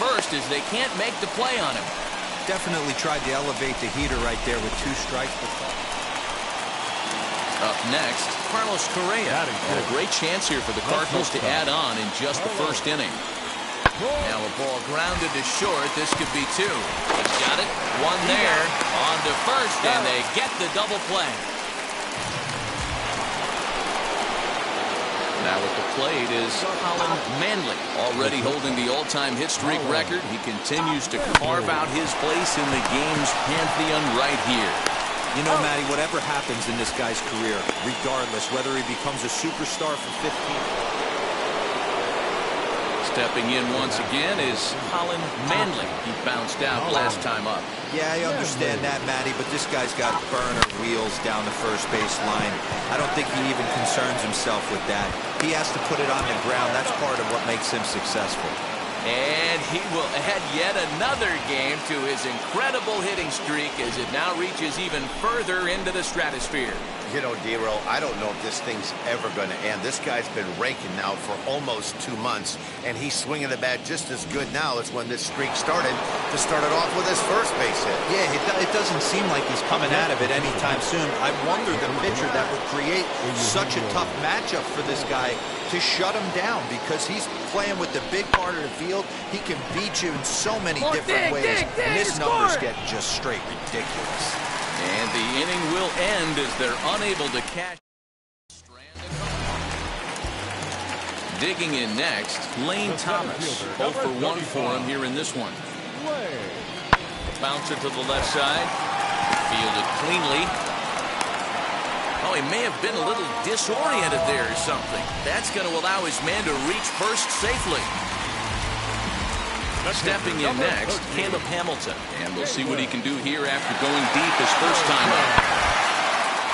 first as they can't make the play on him. Definitely tried to elevate the heater right there with 2 strikes. Up next, Carlos Correa. And a great chance here for the Cardinals to add on in just the first inning. Now a ball grounded to short. This could be 2. He's got it. 1 there. On to first, and they get the double play. Now at the plate is Colin Manley, already holding the all-time hit streak record. He continues to carve out his place in the game's pantheon right here. You know, Matty, whatever happens in this guy's career, regardless, whether he becomes a superstar for 15. Stepping in once again is Colin Manley. He bounced out last time up. Yeah, I understand that, Matty, but this guy's got burner wheels down the first base line. I don't think he even concerns himself with that. He has to put it on the ground. That's part of what makes him successful. And he will add yet another game to his incredible hitting streak as it now reaches even further into the stratosphere. You know, D-Roll, I don't know if this thing's ever going to end. This guy's been raking now for almost 2 months, and he's swinging the bat just as good now as when this streak started to start it off with his first base hit. Yeah, it doesn't seem like he's coming out of it anytime soon. I wonder the pitcher that would create such a tough matchup for this guy to shut him down, because he's playing with the big part of the field. He can beat you in so many different ways, and his numbers get just straight ridiculous. And the inning will end as they're unable to catch. Digging in next, Lane Thomas. 0 for 1 for him here in this one. Bouncer to the left side. Fielded cleanly. Oh, he may have been a little disoriented there or something. That's going to allow his man to reach first safely. Stepping in next, Caleb Hamilton. And we'll see what he can do here after going deep his first time up.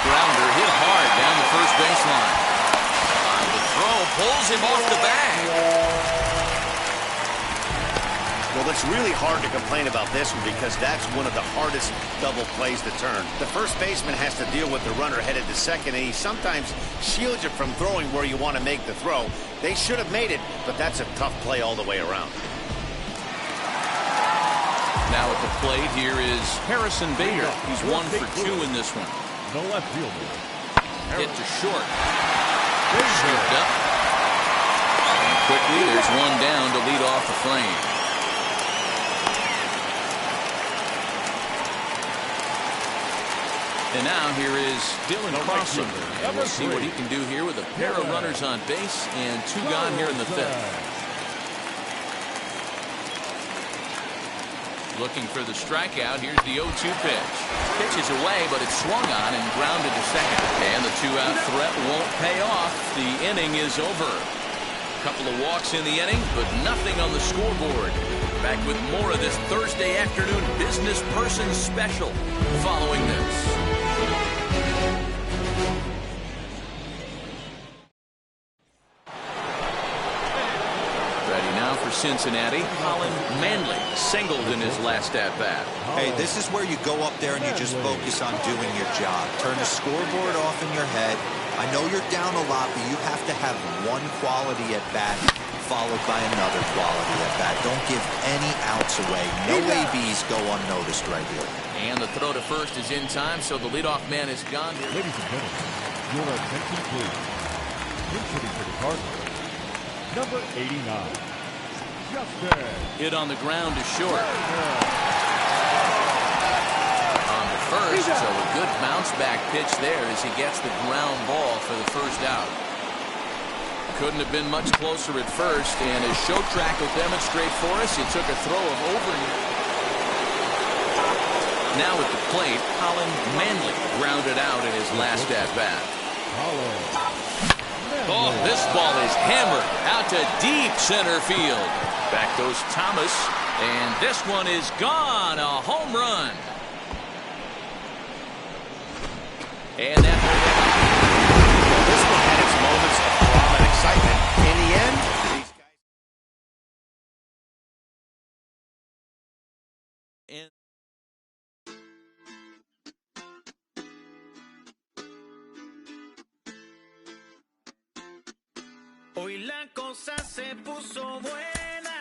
Grounder hit hard down the first baseline. The throw pulls him off the bag. Well, it's really hard to complain about this one because that's one of the hardest double plays to turn. The first baseman has to deal with the runner headed to second, and he sometimes shields you from throwing where you want to make the throw. They should have made it, but that's a tough play all the way around. Now at the plate here is Harrison Bader. He's 1 for 2 in this one. The left fielder. Hit to short. Scooped up. And quickly there's 1 down to lead off the frame. And now here is Dylan Crossan. And we'll see what he can do here with a pair of runners on base and 2 gone here in the 5th. Looking for the strikeout. Here's the 0-2 pitch. Pitch is away, but it's swung on and grounded to second. And the 2-out threat won't pay off. The inning is over. A couple of walks in the inning, but nothing on the scoreboard. Back with more of this Thursday afternoon business person special following this. Cincinnati, Colin Manley singled in his last at-bat. Hey, this is where you go up there and you just focus on doing your job. Turn the scoreboard off in your head. I know you're down a lot, but you have to have one quality at-bat followed by another quality at-bat. Don't give any outs away. No ABs go unnoticed right here. And the throw to first is in time, so the leadoff man is gone. Ladies and gentlemen, your attention please. Hitting for the Cardinals, number 89. Hit on the ground to short. On the first, so a good bounce back pitch there as he gets the ground ball for the first out. Couldn't have been much closer at first, and as Show Track will demonstrate for us, it took a throw of over. Now at the plate, Colin Manley grounded out in his last at-bat. Oh, this ball is hammered out to deep center field. Back goes Thomas, and this one is gone. A home run. And that this one had its moments of drama and excitement. In the end, these Hoy la cosa se puso buena.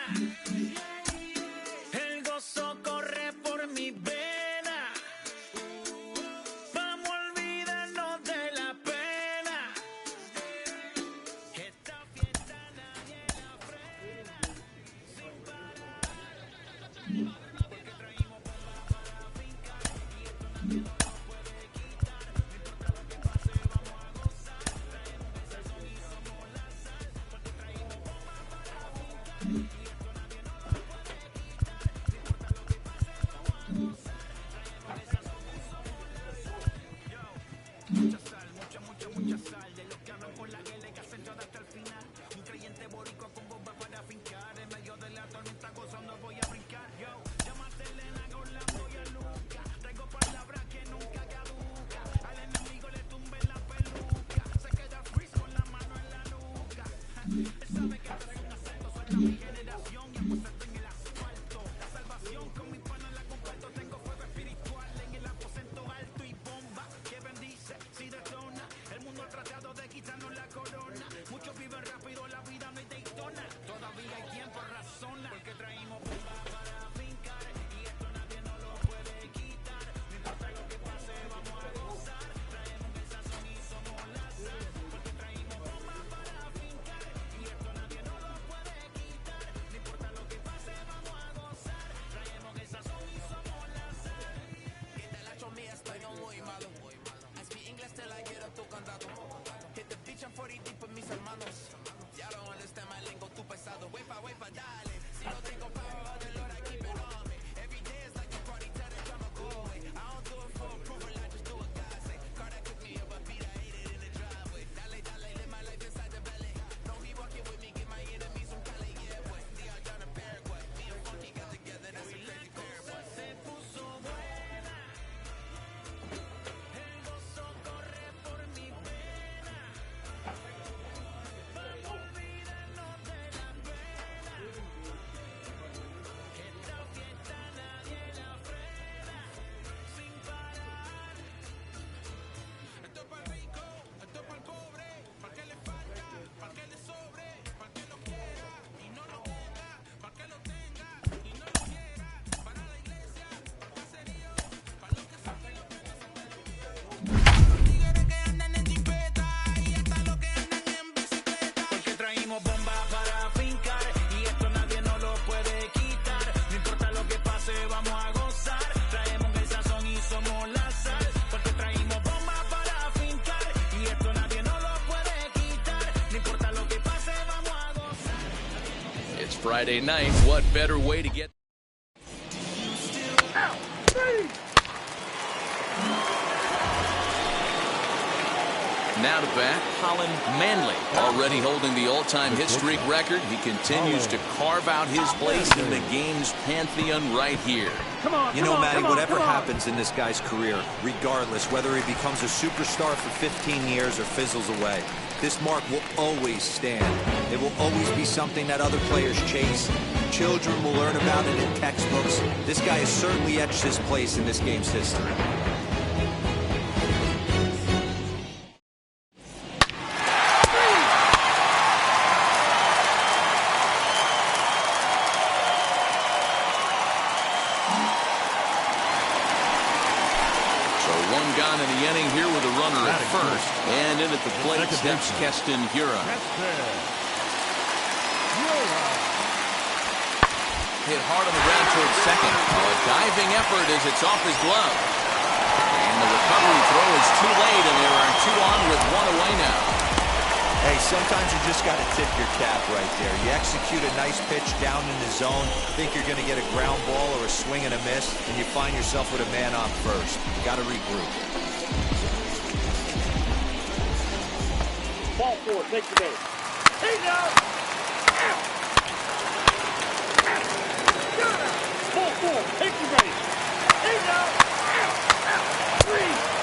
Friday night. What better way to get... Now to bat, Colin Manley, already holding the all-time hit streak record. He continues to carve out his place in the game's pantheon right here. You know, Matty, whatever happens in this guy's career, regardless, whether he becomes a superstar for 15 years or fizzles away, this mark will always stand. It will always be something that other players chase. Children will learn about it in textbooks. This guy has certainly etched his place in this game's history. One gone in the inning here with a runner at first. And in at the plate steps Keston Hiura. Hit hard on the ground towards second. A diving effort as it's off his glove. And the recovery throw is too late, and there are two on with one away now. Hey, sometimes you just got to tip your cap right there. You execute a nice pitch down in the zone, think you're going to get a ground ball or a swing and a miss, and you find yourself with a man on first. You got to regroup. Ball four, take the base. Hey now! Ball four, take the base. Hey now! Three!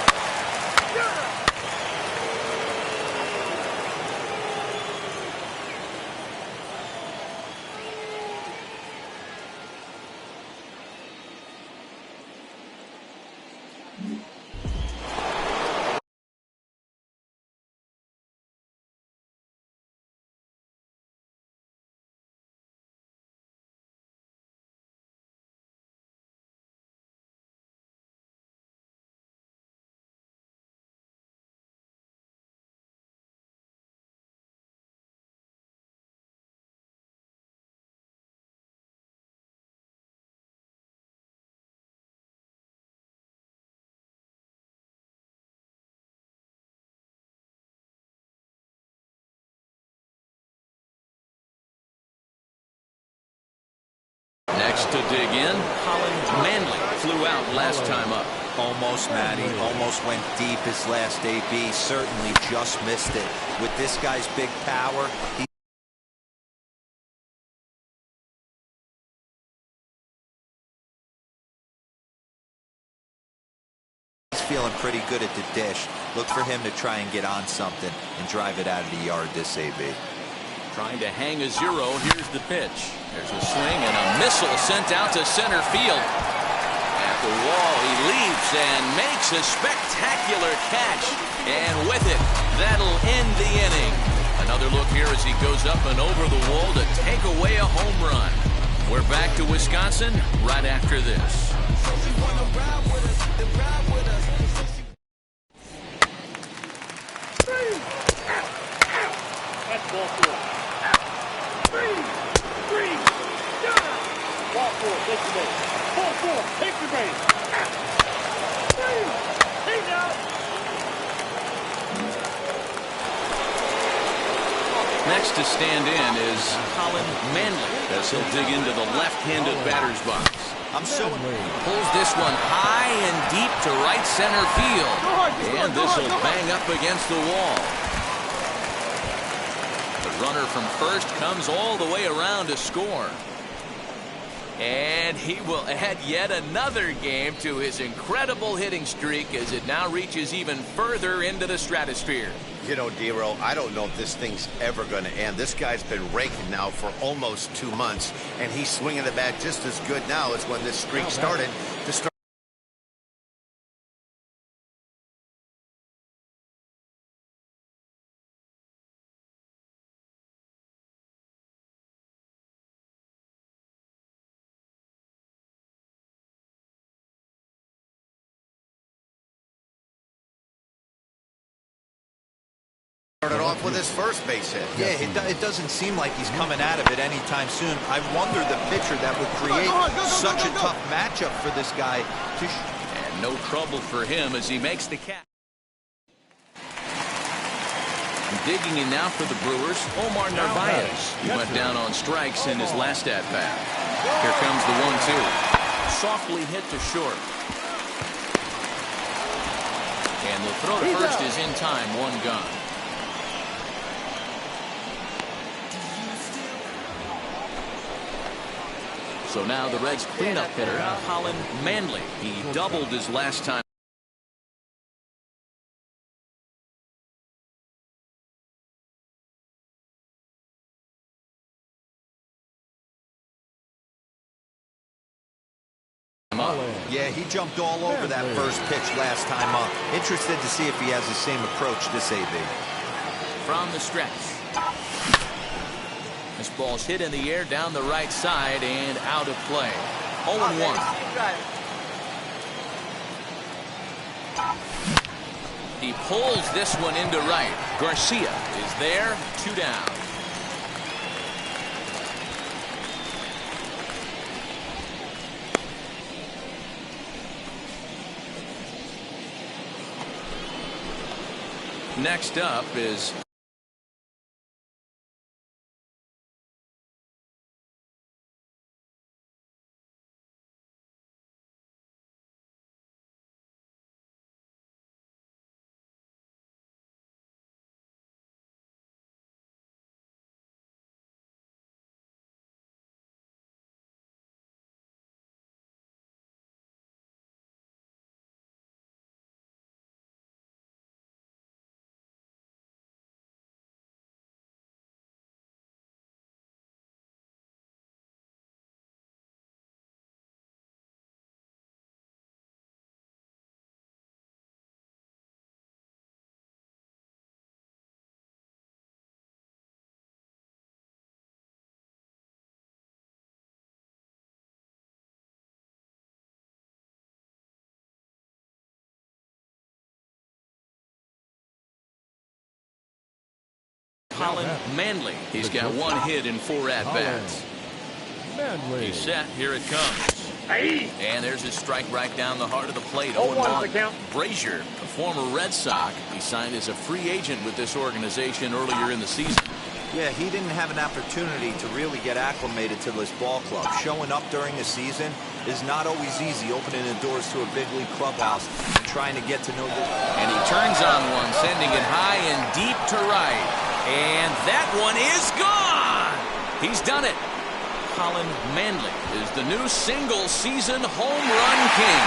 Next to dig in, Colin Manley flew out last time up. Almost, Matty. Almost went deep his last AB. Certainly just missed it. With this guy's big power, he's feeling pretty good at the dish. Look for him to try and get on something and drive it out of the yard this AB. Trying to hang a zero. Here's the pitch. There's a swing and a missile sent out to center field. At the wall, he leaps and makes a spectacular catch. And with it, that'll end the inning. Another look here as he goes up and over the wall to take away a home run. We're back to Wisconsin right after this. That's ball four. Three. Ball four, take the base. Ball four, take the base. Hey now! Next to stand in is Colin Manley as he'll dig into the left-handed batter's box. Pulls this one high and deep to right center field. And this will bang up against the wall. The runner from first comes all the way around to score. And he will add yet another game to his incredible hitting streak as it now reaches even further into the stratosphere. You know, D-Roll, I don't know if this thing's ever going to end. This guy's been raking now for almost 2 months, and he's swinging the bat just as good now as when this streak started. Started off with his first base hit. Yeah, it doesn't seem like he's coming out of it anytime soon. I wonder the pitcher that would create such a tough matchup for this guy. And no trouble for him as he makes the catch. Digging in now for the Brewers, Omar Narvaez. He went down on strikes in his last at-bat. Here comes the 1-2. Softly hit to short. And the throw to first is in time, 1 gone. So now the Reds' cleanup hitter, Colin Manley. He doubled his last time. Yeah, he jumped all over that first pitch last time up. Interested to see if he has the same approach this AB. From the stretch. This ball's hit in the air down the right side and out of play. 0-1. He pulls this one into right. Garcia is there, 2 down. Next up is Colin Manley. He's got 1 hit in 4 at-bats. He's set. Here it comes. And there's his strike right down the heart of the plate. 0-1. Brazier, a former Red Sox. He signed as a free agent with this organization earlier in the season. Yeah, he didn't have an opportunity to really get acclimated to this ball club. Showing up during the season is not always easy, opening the doors to a big league clubhouse and trying to get to know this. And he turns on one, sending it high and deep to right. And that one is gone. He's done it. Colin Manley is the new single-season home run king.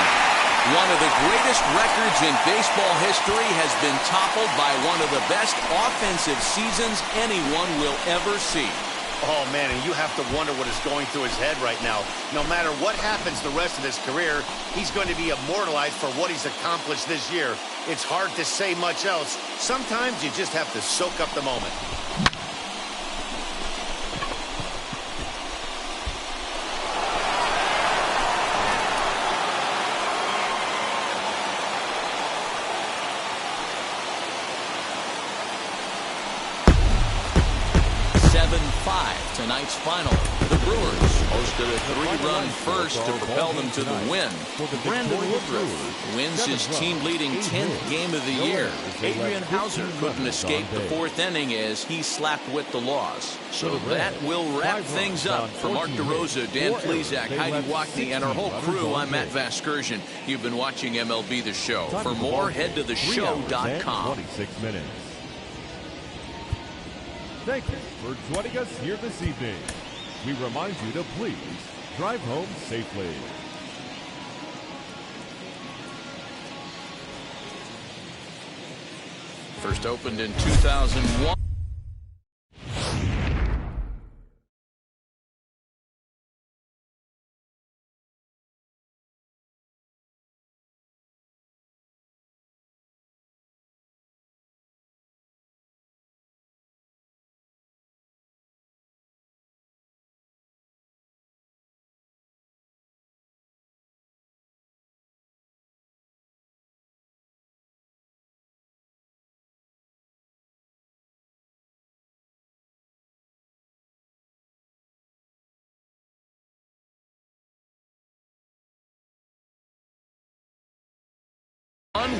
One of the greatest records in baseball history has been toppled by one of the best offensive seasons anyone will ever see. Oh, man, and you have to wonder what is going through his head right now. No matter what happens the rest of his career, he's going to be immortalized for what he's accomplished this year. It's hard to say much else. Sometimes you just have to soak up the moment. Tonight's final. The Brewers hosted a 3-run first to propel them to the win. Brandon Woodruff wins his team-leading 10th game of the year. Adrian Hauser couldn't escape the 4th inning as he slapped with the loss. So that will wrap things up. For Mark DeRosa, Dan Plesac, Heidi Wackney, and our whole crew, I'm Matt Vasgersian. You've been watching MLB The Show. For more, head to theshow.com. 26 minutes. Thank you for joining us here this evening. We remind you to please drive home safely. First opened in 2001.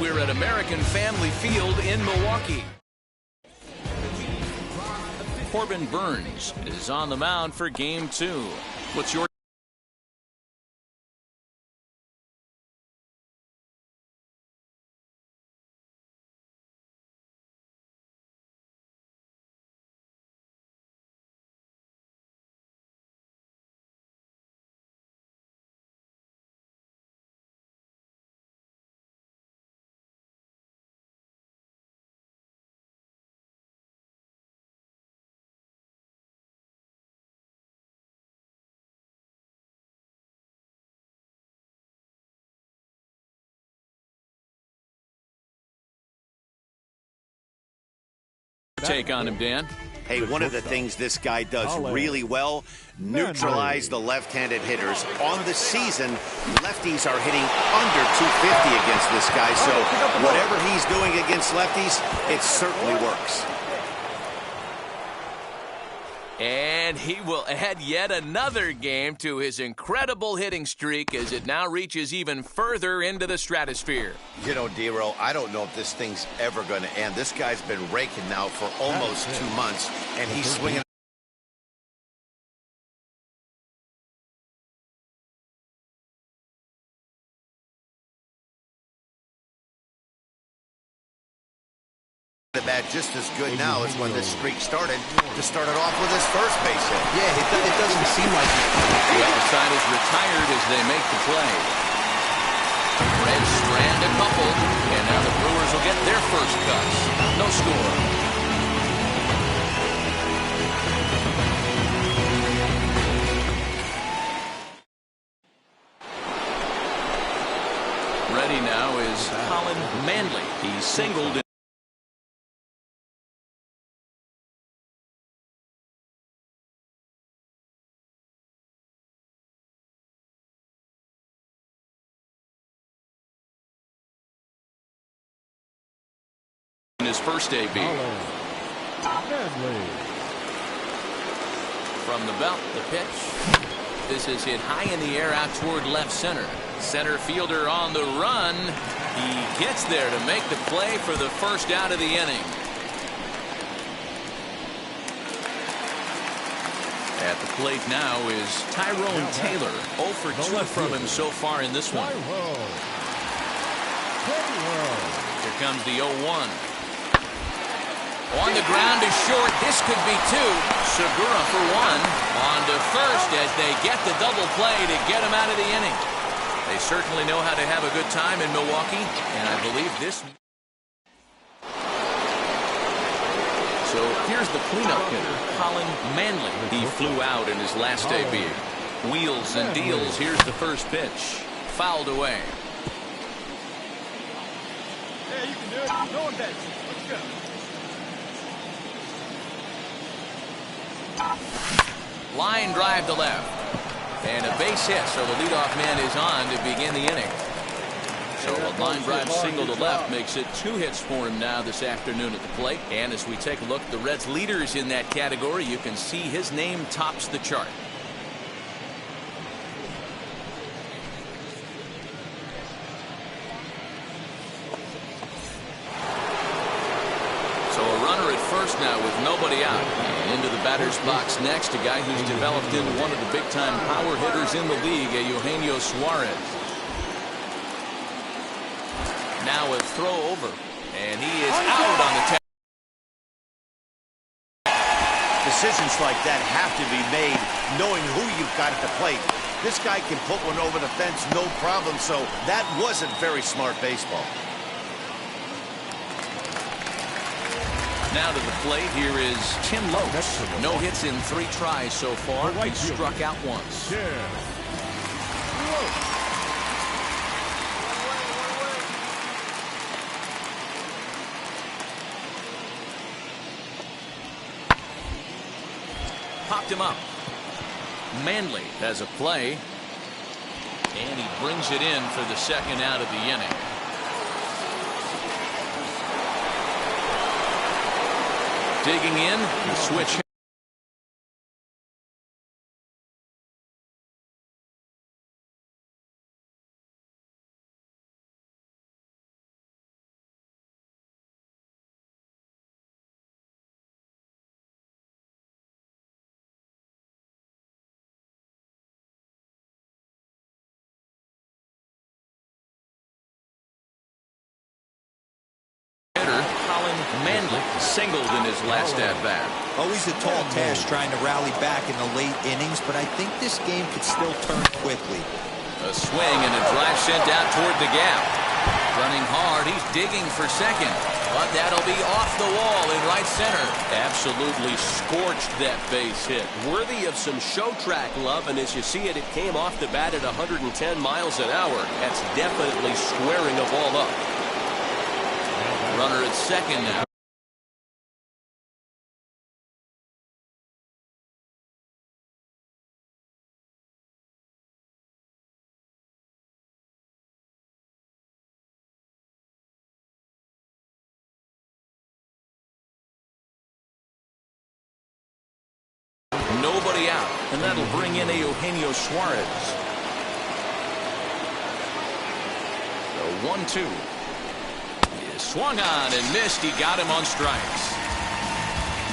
We're at American Family Field in Milwaukee. Corbin Burns is on the mound for game 2. What's your take on him, Dan? Hey, one of the things this guy does really well, neutralize the left-handed hitters. On the season, lefties are hitting under 250 against this guy, so whatever he's doing against lefties, it certainly works. And he will add yet another game to his incredible hitting streak as it now reaches even further into the stratosphere. You know, Dero, I don't know if this thing's ever going to end. This guy's been raking now for almost 2 months, and he's swinging the bat just as good now as when this streak started to start it off with his first base hit. Yeah, it doesn't seem like The other side is retired as they make the play. Reds strand a couple, and now the Brewers will get their first cuts. No score. Ready now is Colin Manley. He singled in his first AB. From the belt, the pitch. This is hit high in the air out toward left center. Center fielder on the run. He gets there to make the play for the first out of the inning. At the plate now is Tyrone Taylor. 0 for 2 from him so far in this one. Here comes the 0-1. On the ground is short. This could be 2. Segura for 1. On to first as they get the double play to get him out of the inning. They certainly know how to have a good time in Milwaukee, and I believe this. So here's the cleanup hitter, Colin Manley. He flew out in his last AB. Wheels and deals. Here's the first pitch. Fouled away. Yeah, you can do it. No one bets. Let's go. Line drive to left. And a base hit, so the leadoff man is on to begin the inning. So a line drive single to left makes it 2 hits for him now this afternoon at the plate. And as we take a look at the Reds' leaders in that category, you can see his name tops the chart. So a runner at first now with nobody out. And into the batter's box next, a guy who's developed into one of the big-time power hitters in the league, Eugenio Suarez. Now a throw over, and he is out on the tag. Decisions like that have to be made knowing who you've got at the plate. This guy can put one over the fence, no problem, so that wasn't very smart baseball. Now to the plate, here is Tim Lopes. No hits in 3 tries so far. He struck out once. Popped him up. Manley has a play. And he brings it in for the second out of the inning. Digging in, the switch. Manley singled in his last at-bat. Always a tall task trying to rally back in the late innings, but I think this game could still turn quickly. A swing and a drive sent out toward the gap. Running hard, he's digging for second. But that'll be off the wall in right center. Absolutely scorched that base hit. Worthy of some show track love, and as you see it, it came off the bat at 110 miles an hour. That's definitely squaring a ball up. Runner at second now. Nobody out, and that'll bring in Eugenio Suarez. The 1-2. He swung on and missed. He got him on strikes.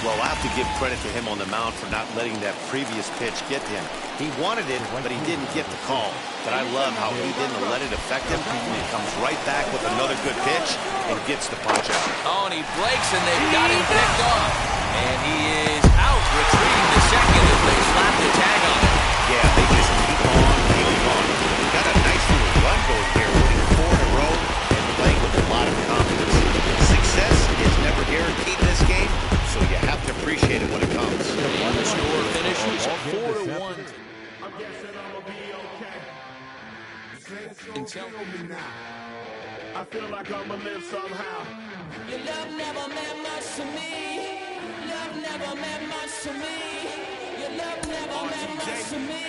Well, I have to give credit to him on the mound for not letting that previous pitch get to him. He wanted it, but he didn't get the call. But I love how he didn't let it affect him. He comes right back with another good pitch and gets the punch out. Oh, and he breaks, and they've got him picked off. And he is out, retreating to second as they slap the tag on him. Yeah, they just keep on taking on. Got a nice little run going here, winning 4 in a row and playing with a lot of confidence. Success is never guaranteed in this game, so you have to appreciate it when it comes. And the score finishes 4-1. I feel like I'ma live somehow. Your love never meant much to me. Love never meant much to me. Your love never meant much to me.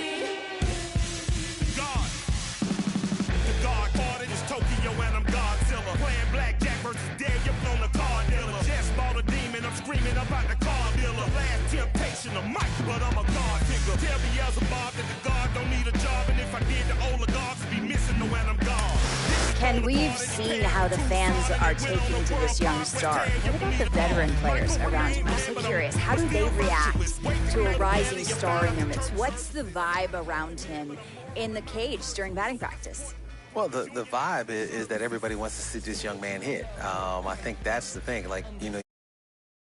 God. The God ordered is Tokyo and I'm Godzilla. Playing blackjack versus Daniel on the car dealer. Just bought a demon, I'm screaming about the car dealer. Last temptation of Mike, but I'm a God digger. Tell me Beelzebub that the God don't need a job, and if I did, the oligarchs would be missing the when I'm gone. Ken, we've seen how the fans are taking to this young star. What about the veteran players around him? I'm so curious. How do they react to a rising star in their midst? What's the vibe around him in the cage during batting practice? Well, the vibe is that everybody wants to see this young man hit. I think that's the thing. Like, you know,